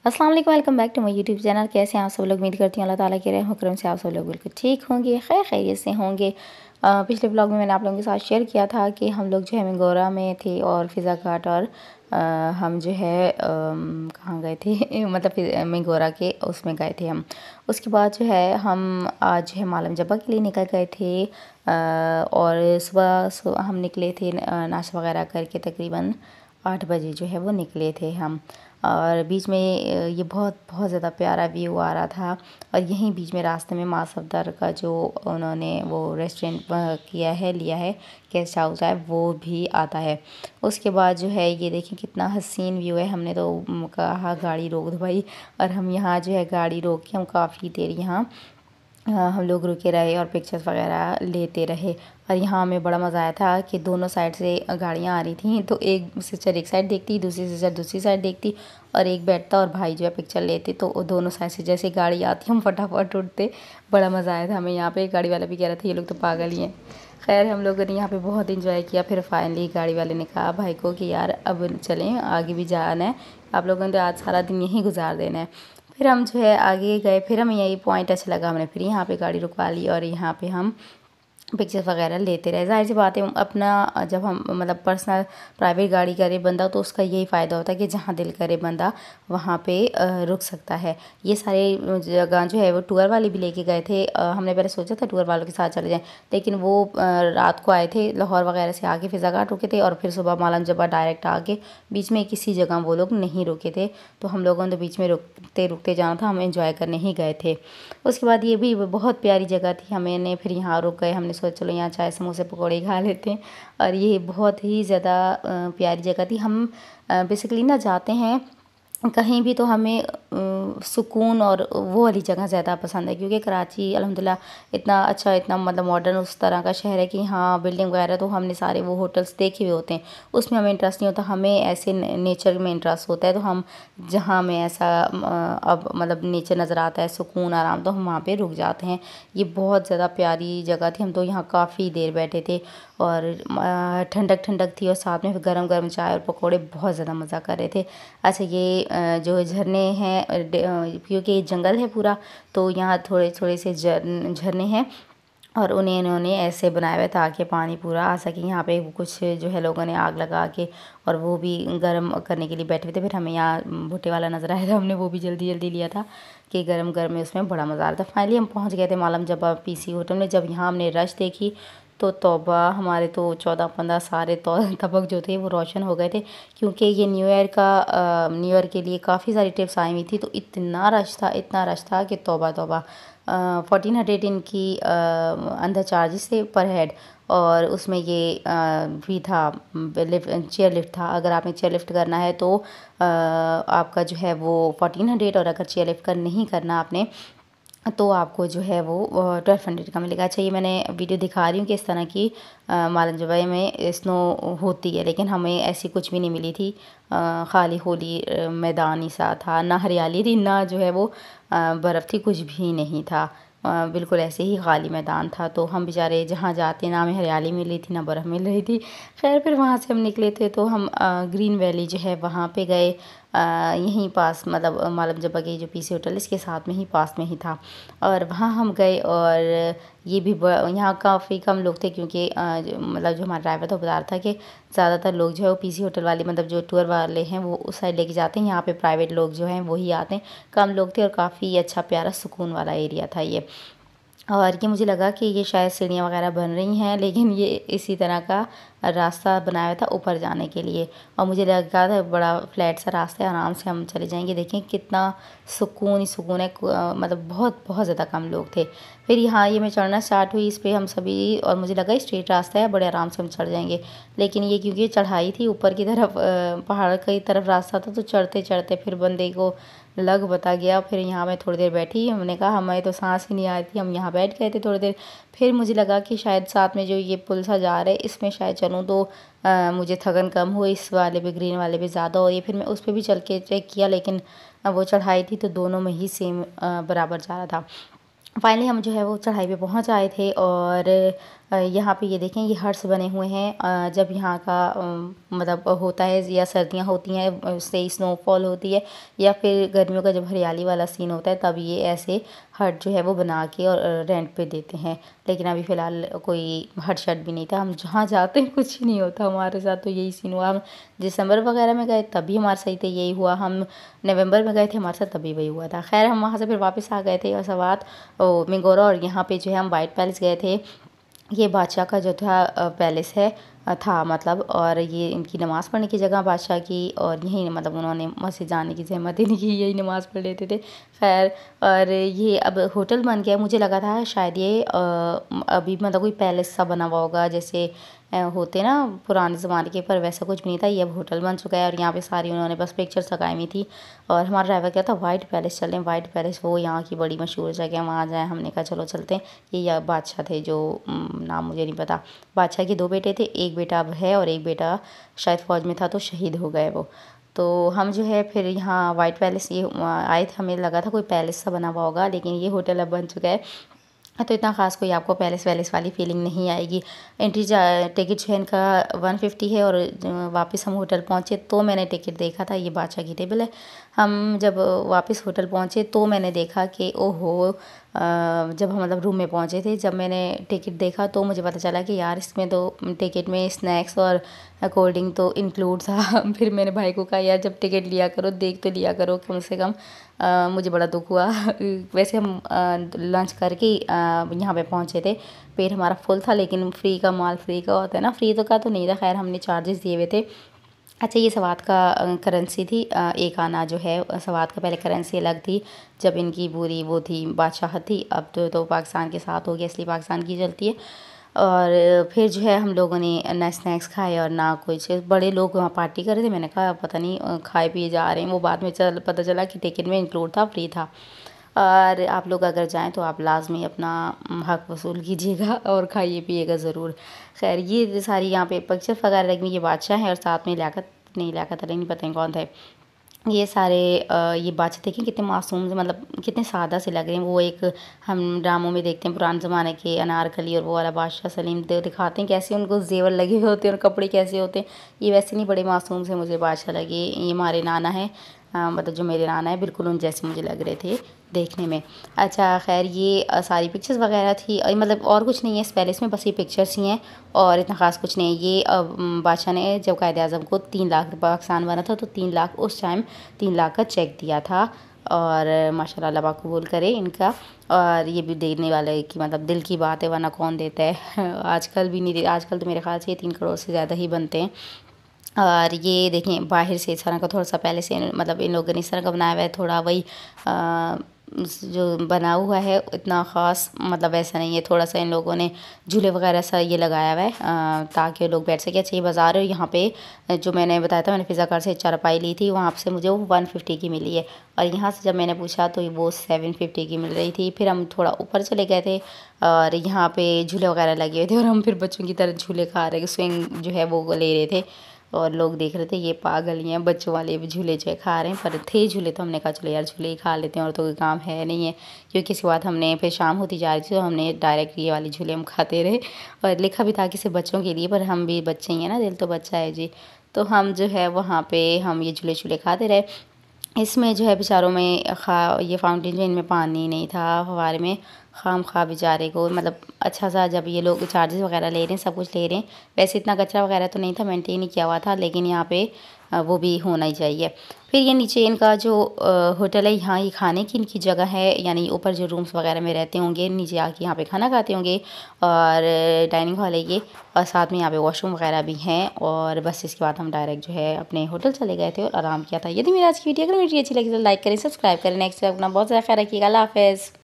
अस्सलाम वालेकुम, welcome back to my YouTube channel. कैसे हैं आप सब लोग? उम्मीद करती हूँ अल्लाह ताला के रहम करम से आप सब लोग बिल्कुल ठीक होंगे, खैरियत से होंगे। पिछले ब्लॉग में मैंने आप लोगों के साथ शेयर किया था कि हम लोग जो है मिंगोरा में थे और फ़िज़ा घाट और हम जो है कहाँ गए थे मतलब मिंगोरा के उसमें गए थे हम। उसके बाद जो है हम आज जो है मालम जब्बा के लिए निकल गए थे और सुबह हम निकले थे नाश्ता वगैरह करके तकरीबन 8 बजे जो है वो निकले थे हम। और बीच में ये बहुत ज़्यादा प्यारा व्यू आ रहा था और यहीं बीच में रास्ते में माँ सफदर का जो उन्होंने वो रेस्टोरेंट किया है लिया है, गेस्ट हाउस है, वो भी आता है। उसके बाद जो है ये देखें कितना हसीन व्यू है। हमने तो कहा गाड़ी रोक दो भाई, और हम यहाँ जो है गाड़ी रोक के हम काफ़ी देर यहाँ हम लोग रुके रहे और पिक्चर्स वगैरह लेते रहे। और यहाँ हमें बड़ा मज़ा आया था कि दोनों साइड से गाड़ियाँ आ रही थी, तो एक सिस्टर एक साइड देखती, दूसरी सिस्टर दूसरी साइड देखती और एक बैठता और भाई जो है पिक्चर लेते। तो वो दोनों साइड से जैसे गाड़ी आती हम फटाफट उठते। बड़ा मज़ा आया था हमें यहाँ पे। गाड़ी वाला भी कह रहा था ये लोग तो पागल ही हैं। खैर हम लोगों ने यहाँ पे बहुत इंजॉय किया। फिर फाइनली गाड़ी वाले ने कहा भाई को कि यार अब चलें, आगे भी जाना है, आप लोगों ने तो आज सारा दिन यहीं गुजार देना है। फिर हम जो है आगे गए। फिर हमें यही पॉइंट अच्छा लगा, हमने फिर यहाँ पे गाड़ी रुकवा ली और यहाँ पे हम पिक्चर्स वगैरह लेते रहे। ज़ाहिर सी बात है अपना जब हम मतलब पर्सनल प्राइवेट गाड़ी करे बंदा तो उसका यही फ़ायदा होता है कि जहाँ दिल करे बंदा वहाँ पे रुक सकता है। ये सारे जगह जो है वो टूर वाले भी लेके गए थे। हमने पहले सोचा था टूर वालों के साथ चले जाएं, लेकिन वो रात को आए थे लाहौर वगैरह से आके फ़िज़ा घाट रुके थे और फिर सुबह मालम जब्बा डायरेक्ट आके बीच में किसी जगह वो लोग नहीं रुके थे। तो हम लोगों ने तो बीच में रुकते रुकते जाना था, हम इंजॉय करने ही गए थे। उसके बाद ये भी बहुत प्यारी जगह थी, हमने फिर यहाँ रुक गए। हमने सोचा चलो यहाँ चाय समोसे पकौड़े खा लेते हैं। और ये बहुत ही ज़्यादा प्यारी जगह थी। हम बेसिकली ना जाते हैं कहीं भी तो हमें सुकून और वो वाली जगह ज़्यादा पसंद है, क्योंकि कराची अल्हम्दुलिल्लाह इतना अच्छा, इतना मतलब मॉडर्न उस तरह का शहर है कि हाँ बिल्डिंग वगैरह तो हमने सारे वो होटल्स देखे हुए होते हैं, उसमें हमें इंटरेस्ट नहीं होता। हमें ऐसे नेचर में इंटरेस्ट होता है, तो हम जहाँ हमें ऐसा अब मतलब नेचर नज़र आता है, सुकून आराम, तो हम वहाँ पे रुक जाते हैं। ये बहुत ज़्यादा प्यारी जगह थी। हम तो यहाँ काफ़ी देर बैठे थे और ठंडक ठंडक थी और साथ में गरम गरम चाय और पकौड़े, बहुत ज़्यादा मज़ा कर रहे थे। अच्छा ये जो झरने हैं क्योंकि ये जंगल है पूरा, तो यहाँ थोड़े थोड़े से झरने हैं और उन्हें इन्होंने ऐसे बनाया हुआ है ताकि पानी पूरा आ सके। यहाँ पे कुछ जो है लोगों ने आग लगा के और वो भी गर्म करने के लिए बैठे हुए थे। फिर हमें यहाँ भुट्टे वाला नज़र आया था, हमने वो भी जल्दी जल्दी लिया था कि गर्म गर्म में उसमें बड़ा मज़ा आ रहा था। फाइनली हम पहुँच गए थे मालम जब्बा पीसी होटल में। जब यहाँ हमने रश देखी तो तौबा, हमारे तो 14-15 सारे तबक जो थे वो रोशन हो गए थे, क्योंकि ये न्यू ईयर के लिए काफ़ी सारी ट्रिप्स आई हुई थी। तो इतना रश था कि तौबा तौबा। 1400 इनकी अंदर चार्जेस थे पर हेड, और उसमें ये भी था चेयर लिफ्ट था। अगर आपने चेयर लिफ्ट करना है तो आपका जो है वो 1400, और अगर चेयर लिफ्ट नहीं करना आपने तो आपको जो है वो 1200 का मिलेगा। अच्छा ये मैंने वीडियो दिखा रही हूँ कि इस तरह की मालम जब्बा में स्नो होती है, लेकिन हमें ऐसी कुछ भी नहीं मिली थी। खाली होली मैदान ही सा था, ना हरियाली थी ना जो है वो बर्फ़ थी, कुछ भी नहीं था। बिल्कुल ऐसे ही खाली मैदान था। तो हम बेचारे जहाँ जाते ना हमें हरियाली मिल रही थी ना बर्फ़ मिल रही थी। खैर फिर वहाँ से हम निकले थे तो हम ग्रीन वैली जो है वहाँ पे गए। यहीं पास मतलब मालम जब्बा की जो पीसी होटल इसके साथ में ही पास में ही था, और वहाँ हम गए। और ये भी यहाँ काफ़ी कम लोग थे, क्योंकि मतलब जो हमारा ड्राइवर था वो बता रहा था कि ज़्यादातर लोग जो है वो पीसी होटल वाले मतलब जो टूर वाले हैं वो उस साइड लेके जाते हैं, यहाँ पे प्राइवेट लोग जो हैं वही आते हैं। कम लोग थे और काफ़ी अच्छा प्यारा सुकून वाला एरिया था ये। और ये मुझे लगा कि ये शायद सीढ़ियाँ वगैरह बन रही हैं, लेकिन ये इसी तरह का रास्ता बनाया हुआ था ऊपर जाने के लिए। और मुझे लगा था बड़ा फ्लैट सा रास्ता है, आराम से हम चले जाएंगे। देखें कितना सुकून ही सुकून है, मतलब बहुत ज़्यादा कम लोग थे। फिर यहाँ ये मैं चढ़ना स्टार्ट हुई इस पर हम सभी, और मुझे लगा स्ट्रेट रास्ता है, बड़े आराम से हम चढ़ जाएंगे। लेकिन ये क्योंकि चढ़ाई थी ऊपर की तरफ, पहाड़ की तरफ रास्ता था, तो चढ़ते चढ़ते फिर बंदे को लग बता गया। फिर यहाँ मैं थोड़ी देर बैठी, हमने कहा हमें तो सांस ही नहीं आ रही थी, हम यहाँ बैठ गए थे थोड़ी देर। फिर मुझे लगा कि शायद साथ में जो ये पुल सा जा रहा है इसमें शायद चलूँ तो मुझे थकन कम हो, इस वाले पे ग्रीन वाले पे ज़्यादा हो रही है। फिर मैं उस पर भी चल के चेक किया, लेकिन वो चढ़ाई थी तो दोनों में ही सेम बराबर जा रहा था। फाइनली हम जो है वो चढ़ाई पे पहुंच आए थे और यहाँ पे ये देखें, ये हट्स बने हुए हैं। जब यहाँ का मतलब होता है या सर्दियाँ होती हैं, उससे स्नोफॉल होती है, या फिर गर्मियों का जब हरियाली वाला सीन होता है, तब ये ऐसे हट जो है वो बना के और रेंट पे देते हैं। लेकिन अभी फ़िलहाल कोई हट शट भी नहीं था। हम जहाँ जाते हैं कुछ नहीं होता हमारे साथ, तो यही सीन हुआ। हम दिसंबर वगैरह में गए तब भी हमारे साथ यही हुआ, हम नवंबर में गए थे हमारे साथ तभी वही हुआ था। खैर हम वहाँ से फिर वापस आ गए थे और सवात मिंगोरा, और यहाँ पे जो है हम वाइट पैलेस गए थे। ये बादशाह का जो था पैलेस है था मतलब, और ये इनकी नमाज़ पढ़ने की जगह बादशाह की, और यहीं मतलब उन्होंने मस्जिद जाने की ज़हमत ही नहीं की, यही नमाज़ पढ़ लेते थे। खैर, और ये अब होटल बन गया। मुझे लगा था शायद ये अभी मतलब कोई पैलेस सा बना हुआ होगा जैसे होते ना पुराने ज़माने के, पर वैसा कुछ भी नहीं था। ये अब होटल बन चुका है और यहाँ पे सारी उन्होंने बस पिक्चर्स लगाई हुई थी। और हमारा ड्राइवर क्या था, वाइट पैलेस चलें, वाइट पैलेस वो यहाँ की बड़ी मशहूर जगह है, वहाँ जाएँ। हमने कहा चलो चलते हैं। ये बादशाह थे जो नाम मुझे नहीं पता। बादशाह के 2 बेटे थे, एक बेटा अब है और एक बेटा शायद फ़ौज में था तो शहीद हो गए वो। तो हम जो है फिर यहाँ वाइट पैलेस ये आए थे। हमें लगा था कोई पैलेस सा बना हुआ होगा, लेकिन ये होटल अब बन चुका है। तो इतना ख़ास कोई आपको पैलेस वैलेस वाली फीलिंग नहीं आएगी। एंट्री टिकट जो है इनका 150 है। और वापस हम होटल पहुँचे तो मैंने टिकट देखा था, ये बादशाह की टेबल है। हम जब वापस होटल पहुँचे तो मैंने देखा कि ओहो, जब हम मतलब रूम में पहुँचे थे, जब मैंने टिकट देखा तो मुझे पता चला कि यार इसमें तो टिकट में स्नैक्स और कोल्ड ड्रिंक तो इंक्लूड था। फिर मैंने भाई को कहा यार जब टिकट लिया करो देख तो लिया करो कम से कम। मुझे बड़ा दुख हुआ। वैसे हम लंच करके यहाँ पे पहुँचे थे, पेट हमारा फुल था, लेकिन फ्री का माल फ्री का होता है ना, फ्री तो का तो नहीं था। खैर हमने चार्जेस दिए हुए थे। अच्छा, ये सवात का करेंसी थी। एक आना जो है सवात का पहले करेंसी अलग थी, जब इनकी पूरी वो थी बादशाहत थी। अब तो पाकिस्तान के साथ हो गया, इसलिए पाकिस्तान की चलती है। और फिर जो है हम लोगों ने ना स्नैक्स खाए और ना कुछ। बड़े लोग वहाँ पार्टी कर रहे थे। मैंने कहा पता नहीं खाए पिए जा रहे हैं। वो बाद में पता चला कि टिकट में इंक्लूड था, फ्री था। और आप लोग अगर जाएं तो आप लाजमी अपना हक वसूल कीजिएगा और खाइए पिएगा ज़रूर। खैर, ये सारी यहाँ पे पिक्चर वगैरह लगी, ये बादशाह हैं और साथ में लियाकत अली नहीं पता नहीं कौन थे। ये सारे ये बादशाह देखें कितने मासूम से, मतलब कितने सादा से लग रहे हैं। वो एक हम ड्रामों में देखते हैं पुराने ज़माने के अनारकली और वो वाला बादशाह सलीम, दिखाते हैं कैसे उनको जेवर लगे हुए होते हैं और कपड़े कैसे होते हैं। ये वैसे नहीं, बड़े मासूम से मुझे बादशाह लगे। ये हमारे नाना है, मतलब जो मेरे नाना है बिल्कुल उन जैसे मुझे लग रहे थे देखने में। अच्छा, खैर ये सारी पिक्चर्स वगैरह थी, मतलब और कुछ नहीं है इस पैलेस में, बस ये पिक्चर्स ही हैं और इतना ख़ास कुछ नहीं है। ये बादशाह ने जब कायद आज़म को 3 लाख पाकिस्तान बना था तो 3 लाख उस टाइम 3 लाख का चेक दिया था। और माशाल्लाह अल्लाह पाक कबूल करे इनका। और ये भी देने वाले की मतलब दिल की बात है, वरना कौन देता है। आजकल भी नहीं दे, आजकल तो मेरे ख्याल से 3 करोड़ से ज़्यादा ही बनते हैं। और ये देखें बाहर से इस तरह का थोड़ा सा पहले से मतलब इन लोगों ने इस तरह का बनाया हुआ है, थोड़ा वही जो बना हुआ है इतना ख़ास मतलब वैसा नहीं है। थोड़ा सा इन लोगों ने झूले वगैरह सा ये लगाया हुआ है ताकि लोग बैठ सकें। अच्छा, ये बाज़ार है, यहाँ पे जो मैंने बताया था, मैंने पिज़्ज़ा कार से चारपाई ली थी, वहाँ से मुझे वो 150 की मिली है। और यहाँ से जब मैंने पूछा तो वो 750 की मिल रही थी। फिर हम थोड़ा ऊपर चले गए थे और यहाँ पे झूले वगैरह लगे हुए थे और हम फिर बच्चों की तरह झूले खा रहे, स्विंग जो है वो ले रहे थे। और लोग देख रहे थे ये पागल ही हैं, बच्चों वाले भी झूले जो है खा रहे हैं। पर थे झूले तो हमने कहा चलो यार झूले ही खा लेते हैं, और तो कोई काम है नहीं है। क्योंकि इसके बाद हमने फिर शाम होती जा रही थी तो हमने डायरेक्ट ये वाली झूले हम खाते रहे। और लिखा भी था कि सिर्फ बच्चों के लिए, पर हम भी बच्चे ही हैं ना, दिल तो बच्चा है जी। तो हम जो है वहाँ पे हम ये झूले खाते रहे। इसमें जो है बेचारों में ये फाउंटेन जो इनमें पानी नहीं था फव्वारे में, खाम खा बेचारे को मतलब अच्छा सा। जब ये लोग चार्जेस वगैरह ले रहे हैं, सब कुछ ले रहे हैं, वैसे इतना कचरा वगैरह तो नहीं था, मेंटेन ही किया हुआ था, लेकिन यहाँ पे वो भी होना ही चाहिए। फिर ये नीचे इनका जो होटल है, यहाँ ये खाने की इनकी जगह है, यानी ऊपर जो रूम्स वगैरह में रहते होंगे नीचे आके यहाँ पे खाना खाते होंगे। और डाइनिंग हॉल है ये, और साथ में यहाँ पे वॉशरूम वगैरह भी हैं। और बस इसके बाद हम डायरेक्ट जो है अपने होटल चले गए थे और आराम किया था। यदि मेरी आज की वीडियो अगर वीडियो अच्छी लगी तो लाइक करें, सब्सक्राइब करें। नेक्स्ट अपना बहुत ज़्यादा ख्याल रखिएगा। अल्लाह हाफ़िज़।